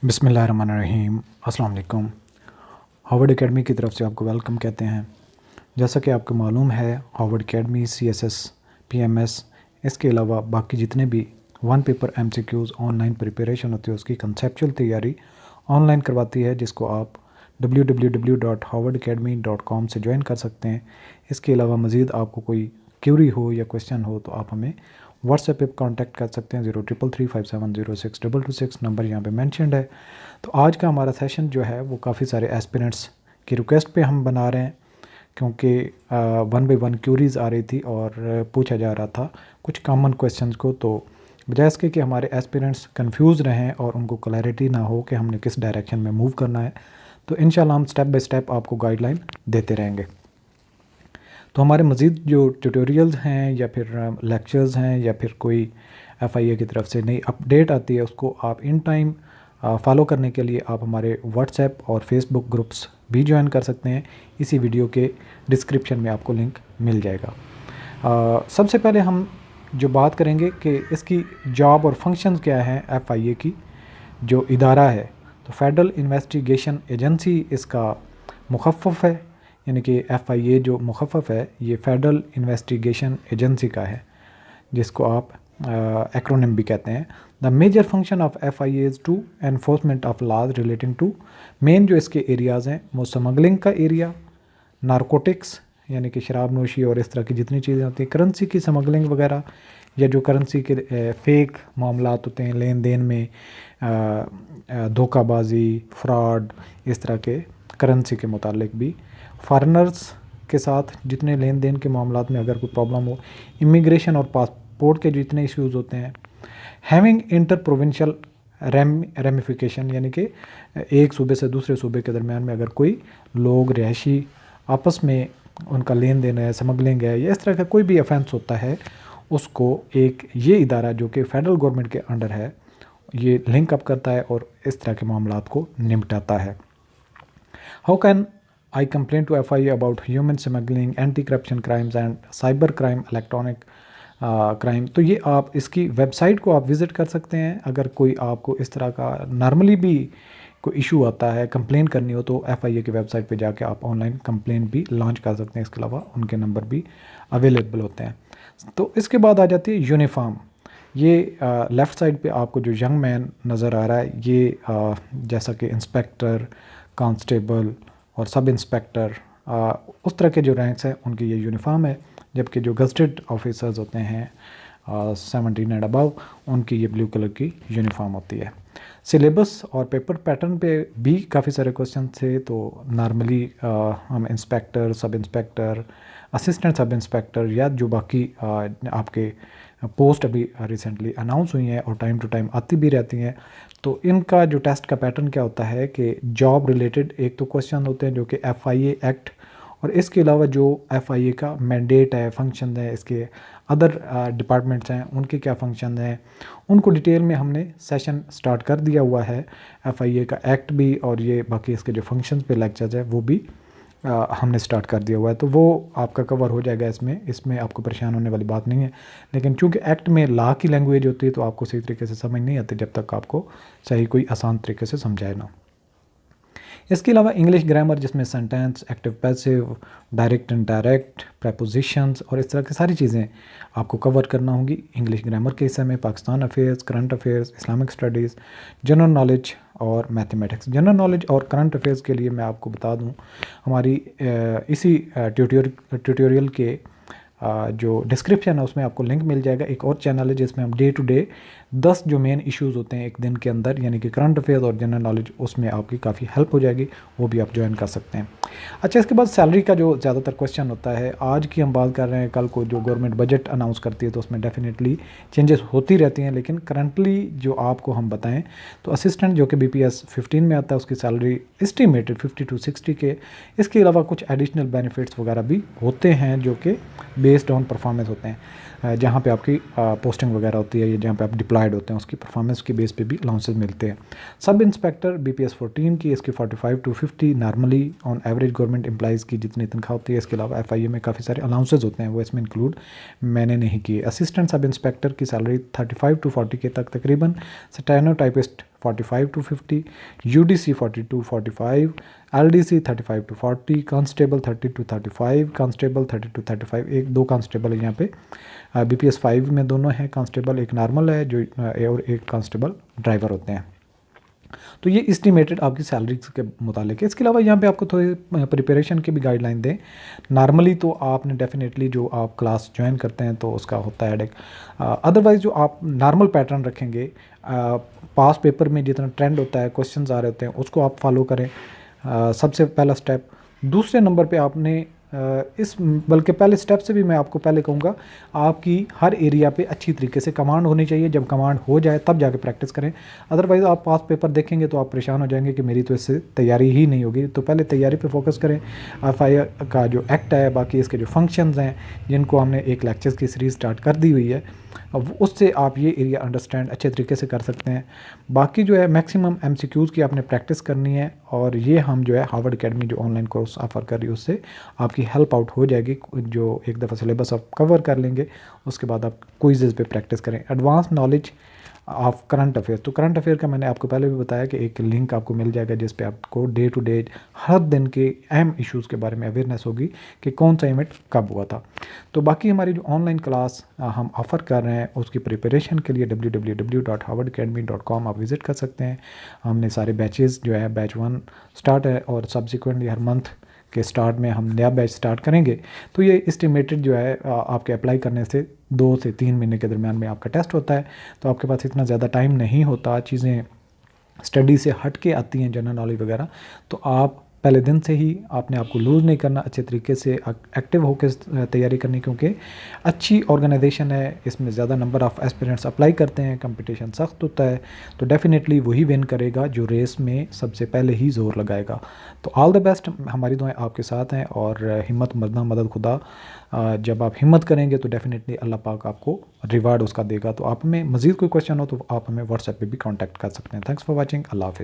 बिस्मिल्लाहिर्रहमानिर्रहीम। अस्सलाम वालेकुम। हार्वर्ड एकेडमी की तरफ से आपको वेलकम कहते हैं। जैसा कि आपको मालूम है, हार्वर्ड एकेडमी CSS PMS इसके अलावा बाकी जितने भी one paper MCQs online preparation होती है उसकी कंसेप्चुअल तैयारी ऑनलाइन करवाती है, जिसको आप www.harvardacademy.com से ज्वाइन कर सकते हैं। इसके अलावा मज़ीद आपको कोई क्यूरी हो या क्वेश्चन हो तो आप हमें व्हाट्सएप पे कांटेक्ट कर सकते हैं। 0333570622 नंबर यहाँ पे मेंशन्ड है। तो आज का हमारा सेशन जो है वो काफ़ी सारे एस्पिरेंट्स की रिक्वेस्ट पे हम बना रहे हैं, क्योंकि 1 by 1 क्यूरीज़ आ रही थी और पूछा जा रहा था कुछ कॉमन क्वेश्चंस को। तो बजाय इसके कि हमारे एस्पिरेंट्स कंफ्यूज रहें और उनको क्लैरिटी ना हो कि हमने किस डायरेक्शन में मूव करना है, तो इंशाल्लाह हम स्टेप बाय स्टेप आपको गाइडलाइन देते रहेंगे। तो हमारे मज़ीद जो ट्यूटोरियल्स हैं या फिर लेक्चर्स हैं या फिर कोई FIA की तरफ से नई अपडेट आती है, उसको आप इन टाइम फॉलो करने के लिए आप हमारे व्हाट्सएप और फेसबुक ग्रुप्स भी ज्वाइन कर सकते हैं। इसी वीडियो के डिस्क्रिप्शन में आपको लिंक मिल जाएगा। सबसे पहले हम जो बात करेंगे कि इसकी जॉब और फंक्शंस क्या हैं FIA की जो इदारा है। तो फेडरल इन्वेस्टिगेशन एजेंसी इसका मुखफ़्फ़ है, यानी कि FIA जो मुखफ़्फ़ है ये फेडरल इन्वेस्टिगेशन एजेंसी का है, जिसको आप एक्रोनिम भी कहते हैं। The major function of FIA is to enforcement of laws relating to, main जो इसके एरियाज़ हैं वो स्मगलिंग का एरिया, नारकोटिक्स यानी कि शराब नोशी और इस तरह की जितनी चीज़ें होती हैं, करेंसी की स्मगलिंग वगैरह, या जो करेंसी के फ़ेक मामलात होते हैं लेन देन में, धोखाबाजी, फ्रॉड, इस तरह के करेंसी के मुतालिक भी, फॉरेनर्स के साथ जितने लेन देन के मामलात में अगर कोई प्रॉब्लम हो, इमिग्रेशन और पासपोर्ट के जितने इश्यूज़ होते हैं, हैविंग इंटर प्रोविंशियल रेमिफिकेशन यानी कि एक सूबे से दूसरे सूबे के दरमियान में अगर कोई लोग रिहायशी आपस में उनका लेन देन है, स्मगलिंग है या इस तरह का कोई भी ऑफेंस होता है, उसको एक ये इदारा जो कि फेडरल गवर्नमेंट के अंडर है ये लिंक अप करता है और इस तरह के मामलात को निपटाता है। How can I complain to FIA about human smuggling, anti corruption crimes and cyber crime, electronic crime. तो ये आप इसकी वेबसाइट को आप विज़िट कर सकते हैं। अगर कोई आपको इस तरह का नॉर्मली भी कोई इशू आता है, कंप्लेन करनी हो, तो FIA की वेबसाइट पे जाके आप ऑनलाइन कंप्लेन भी लॉन्च कर सकते हैं। इसके अलावा उनके नंबर भी अवेलेबल होते हैं। तो इसके बाद आ जाती है यूनिफॉर्म। ये लेफ़्ट साइड पे आपको जो यंग मैन नज़र आ रहा है ये जैसा कि इंस्पेक्टर, कांस्टेबल और सब इंस्पेक्टर, उस तरह के जो रैंक्स हैं उनकी ये यूनिफॉर्म है। जबकि जो गज़टेड ऑफिसर्स होते हैं 17 एंड अबव, उनकी ये ब्लू कलर की यूनिफॉर्म होती है। सिलेबस और पेपर पैटर्न पे भी काफ़ी सारे क्वेश्चन थे। तो नॉर्मली हम inspector, sub inspector, assistant sub inspector या जो बाकी आपके पोस्ट अभी रिसेंटली अनाउंस हुई हैं और टाइम टू टाइम आती भी रहती हैं, तो इनका जो टेस्ट का पैटर्न क्या होता है कि जॉब रिलेटेड एक तो क्वेश्चन होते हैं जो कि FIA एक्ट, और इसके अलावा जो FIA का मैंडेट है, फंक्शन है, इसके अदर डिपार्टमेंट्स हैं उनके क्या फंक्शन हैं, उनको डिटेल में हमने सेशन स्टार्ट कर दिया हुआ है। FIA का एक्ट भी और ये बाकी इसके जो फंक्शंस पे लेक्चर्स है वो भी हमने स्टार्ट कर दिया हुआ है। तो वो आपका कवर हो जाएगा, इसमें आपको परेशान होने वाली बात नहीं है। लेकिन चूंकि एक्ट में लॉ की लैंग्वेज होती है तो आपको सही तरीके से समझ नहीं आती जब तक आपको सही कोई आसान तरीके से समझाए ना। इसके अलावा इंग्लिश ग्रामर, जिसमें sentence, active passive, direct indirect, prepositions और इस तरह की सारी चीज़ें आपको कवर करना होंगी इंग्लिश ग्रामर के हिस्से में। Pakistan affairs, current affairs, Islamic studies, general knowledge और मैथमेटिक्स। जनरल नॉलेज और करंट अफेयर्स के लिए मैं आपको बता दूं, हमारी इसी ट्यूटोरियल के जो डिस्क्रिप्शन है उसमें आपको लिंक मिल जाएगा। एक और चैनल है जिसमें हम डे टू डे 10 जो मेन इश्यूज़ होते हैं एक दिन के अंदर, यानी कि करंट अफेयर्स और जनरल नॉलेज, उसमें आपकी काफ़ी हेल्प हो जाएगी, वो भी आप ज्वाइन कर सकते हैं। अच्छा, इसके बाद सैलरी का जो ज़्यादातर क्वेश्चन होता है, आज की हम बात कर रहे हैं, कल को जो गवर्नमेंट बजट अनाउंस करती है तो उसमें डेफिनेटली चेंजेस होती रहती हैं, लेकिन करंटली जो आपको हम बताएं तो असिस्टेंट जो कि BPS 15 में आता है उसकी सैलरी एस्टिमेटेड 50 to 60 के। इसके अलावा कुछ एडिशनल बेनिफिट्स वगैरह भी होते हैं जो कि बेस्ड ऑन परफॉर्मेंस होते हैं, जहाँ पे आपकी पोस्टिंग वगैरह होती है या जहाँ पे आप डिप्लॉयड होते हैं उसकी परफॉर्मेंस के बेस पे भी अलाउंसेस मिलते हैं। सब इंस्पेक्टर BPS 14 की इसकी 45 to 50 normally on average government employees की जितनी तनख्वाह होती है। इसके अलावा FIA में काफ़ी सारे अलाउंसेस होते हैं, वो इसमें इंक्लूड मैंने नहीं किए। असिस्टेंट सब इंस्पेक्टर की सैलरी 35 to 40 के तक तकरीबन। Stenotypist 45 to 50, UDC 40 to 45, LDC 35 to 40, constable 30 to 35, constable 30 to 35, एक दो कांस्टेबल है यहाँ पे BPS 5 में दोनों हैं कांस्टेबल, एक नॉर्मल है जो और एक कांस्टेबल ड्राइवर होते हैं। तो ये इस्टीमेटेड आपकी सैलरी के मुतालिक है। इसके अलावा यहाँ पे आपको थोड़ी प्रिपरेशन की भी गाइडलाइन दें। नॉर्मली तो आपने डेफिनेटली जो आप क्लास ज्वाइन करते हैं तो उसका होता है अदरवाइज़ जो आप नॉर्मल पैटर्न रखेंगे, पास पेपर में जितना ट्रेंड होता है, क्वेश्चंस आ रहे होते हैं, उसको आप फॉलो करें। सबसे पहला स्टेप। दूसरे नंबर पे आपने बल्कि पहले स्टेप से भी मैं आपको पहले कहूँगा, आपकी हर एरिया पे अच्छी तरीके से कमांड होनी चाहिए। जब कमांड हो जाए तब जाके प्रैक्टिस करें, अदरवाइज़ आप पास पेपर देखेंगे तो आप परेशान हो जाएंगे कि मेरी तो इससे तैयारी ही नहीं होगी। तो पहले तैयारी पे फोकस करें। FIR का जो एक्ट है, बाकी इसके जो फंक्शंस हैं जिनको हमने एक लेक्चर्स की सीरीज़ स्टार्ट कर दी हुई है, अब उससे आप ये एरिया अंडरस्टैंड अच्छे तरीके से कर सकते हैं। बाकी जो है मैक्सिमम MCQs की आपने प्रैक्टिस करनी है, और ये हम जो है हार्वर्ड अकेडमी जो ऑनलाइन कोर्स ऑफ़र कर रही है उससे आपकी हेल्प आउट हो जाएगी। जो एक दफ़ा सिलेबस आप कवर कर लेंगे उसके बाद आप क्विज़ेज़ पे प्रैक्टिस करें। Advance knowledge of current affair, तो करंट अफेयर का मैंने आपको पहले भी बताया कि एक लिंक आपको मिल जाएगा जिस पे आपको डे टू डे हर दिन के अहम इश्यूज़ के बारे में अवेयरनेस होगी कि कौन सा इवेंट कब हुआ था। तो बाकी हमारी जो ऑनलाइन क्लास हम ऑफ़र कर रहे हैं उसकी प्रिपरेशन के लिए www.harvardacademy.com आप विज़िट कर सकते हैं। हमने सारे बैचेज़ जो है बैच 1 स्टार्ट है और सब्सिक्वेंटली हर मंथ के स्टार्ट में हम नया बैच स्टार्ट करेंगे। तो ये एस्टिमेटेड जो है आपके अप्लाई करने से 2 से 3 महीने के दरमियान में आपका टेस्ट होता है। तो आपके पास इतना ज़्यादा टाइम नहीं होता, चीज़ें स्टडी से हट के आती हैं जनरल नॉलेज वगैरह। तो आप पहले दिन से ही आपने आपको लूज़ नहीं करना, अच्छे तरीके से एक्टिव होकर तैयारी करनी, क्योंकि अच्छी ऑर्गेनाइजेशन है, इसमें ज़्यादा नंबर ऑफ़ एस्पिरेंट्स अप्लाई करते हैं, कंपटीशन सख्त होता है। तो डेफिनेटली वही विन करेगा जो रेस में सबसे पहले ही ज़ोर लगाएगा। तो ऑल द बेस्ट, हमारी दुआएं आपके साथ हैं और हिम्मत मरना मदद खुदा। जब आप हिम्मत करेंगे तो डेफिनेटली अल्लाह पाक आपको रिवार्ड उसका देगा। तो आप में मज़ीद कोई क्वेश्चन हो तो आप हमें व्हाट्सएप पे भी कांटेक्ट कर सकते हैं। Thanks for watching. अल्लाह हाफ़िज़।